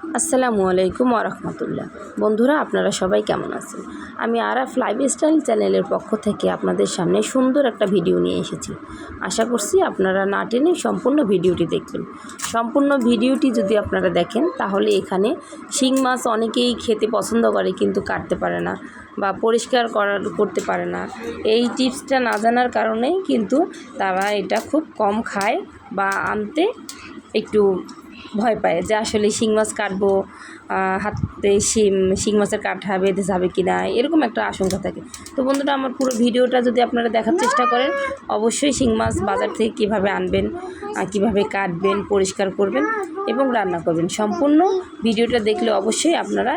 আসসালামু আলাইকুম ওয়া রাহমাতুল্লাহ। বন্ধুরা, আপনারা সবাই কেমন আছেন? আমি আরাফ লাইফস্টাইল চ্যানেলের পক্ষ থেকে আপনাদের সামনে সুন্দর একটা ভিডিও নিয়ে এসেছি। আশা করছি আপনারা না টেনে সম্পূর্ণ ভিডিওটি দেখবেন। সম্পূর্ণ ভিডিওটি যদি আপনারা দেখেন তাহলে এখানে শিং মাছ অনেকেই খেতে পছন্দ করে কিন্তু কাটতে পারে না বা পরিষ্কার করতে পারে না। এই টিপসটা না জানার কারণেই কিন্তু তারা এটা খুব কম খায় বা আনতে একটু ভয় পায় যে আসলে শিং মাছ কাটবো, হাতে শিং মাছের কাঁটা বেঁধে যাবে কি না, এরকম একটা আশঙ্কা থাকে। তো বন্ধুরা, আমার পুরো ভিডিওটা যদি আপনারা দেখার চেষ্টা করেন, অবশ্যই শিং মাছ বাজার থেকে কীভাবে আনবেন, কীভাবে কাটবেন, পরিষ্কার করবেন এবং রান্না করবেন, সম্পূর্ণ ভিডিওটা দেখলে অবশ্যই আপনারা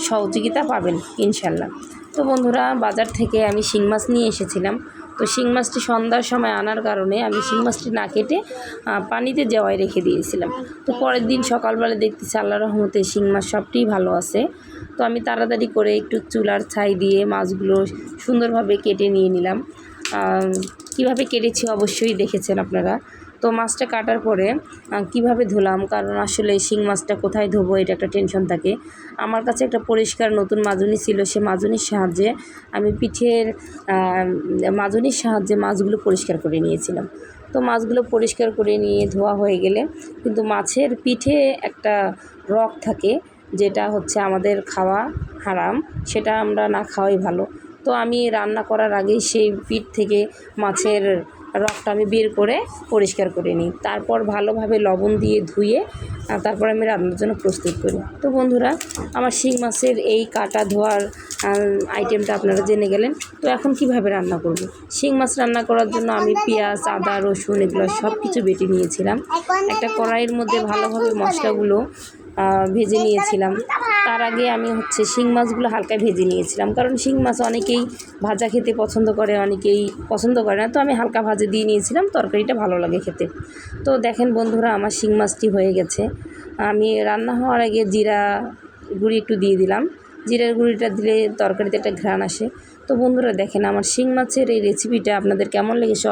সহযোগিতা পাবেন ইনশাল্লাহ। তো বন্ধুরা, বাজার থেকে আমি শিং মাছ নিয়ে এসেছিলাম। তো শিং মাছটি সন্ধ্যার সময় আনার কারণে আমি শিং মাছটি না কেটে পানিতে জাওয়ায় রেখে দিয়েছিলাম। তো পরের দিন সকালবেলা দেখতেছি আল্লাহর রহমতে শিং মাছ সবটিই ভালো আছে। তো আমি তাড়াতাড়ি করে একটু চুলার ছাই দিয়ে মাছগুলো সুন্দরভাবে কেটে নিয়ে নিলাম। কীভাবে কেটেছি অবশ্যই দেখেছেন আপনারা। তো মাছটা কাটার পরে কিভাবে ধুলাম, কারণ আসলে শিং মাছটা কোথায় ধোবো এটা একটা টেনশন থাকে। আমার কাছে একটা পরিষ্কার নতুন মাজনি ছিল, সে মাজনির সাহায্যে আমি পিঠের মাজনির সাহায্যে মাছগুলো পরিষ্কার করে নিয়েছিলাম। তো মাছগুলো পরিষ্কার করে নিয়ে ধোয়া হয়ে গেলে কিন্তু মাছের পিঠে একটা রক থাকে, যেটা হচ্ছে আমাদের খাওয়া হারাম, সেটা আমরা না খাওয়াই ভালো। তো আমি রান্না করার আগেই সেই পিঠ থেকে মাছের রকটা আমি বের করে পরিষ্কার করে নিই। তারপর ভালোভাবে লবণ দিয়ে ধুয়ে তারপর আমি রান্নার জন্য প্রস্তুত করি। তো বন্ধুরা, আমার শিং মাছের এই কাটা ধোয়ার আইটেমটা আপনারা জেনে গেলেন। তো এখন কিভাবে রান্না করব। শিং মাছ রান্না করার জন্য আমি পেঁয়াজ, আদা, রসুন এগুলো সব কিছু বেটে নিয়েছিলাম। একটা কড়াইয়ের মধ্যে ভালোভাবে মশলাগুলো ভেজে নিয়েছিলাম। তার আগে আমি শিং মাছগুলো হালকা ভেজে নিয়েছিলাম, কারণ শিং মাছ অনেকেই ভাজা খেতে পছন্দ করে, অনেকেই পছন্দ করে না। তো আমি হালকা ভাজে দিয়ে নিয়েছিলাম, তরকারিটা ভালো লাগে খেতে। তো দেখেন বন্ধুরা, আমার শিং মাছটি হয়ে গেছে। আমি রান্না হওয়ার আগে জিরা গুঁড়ি একটু দিয়ে দিলাম। জিরার গুঁড়িটা দিলে তরকারিতে একটা ঘ্রাণ আসে। তো বন্ধুরা দেখেন, আমার শিং মাছের এই রেসিপিটা আপনাদের কেমন লেগেছে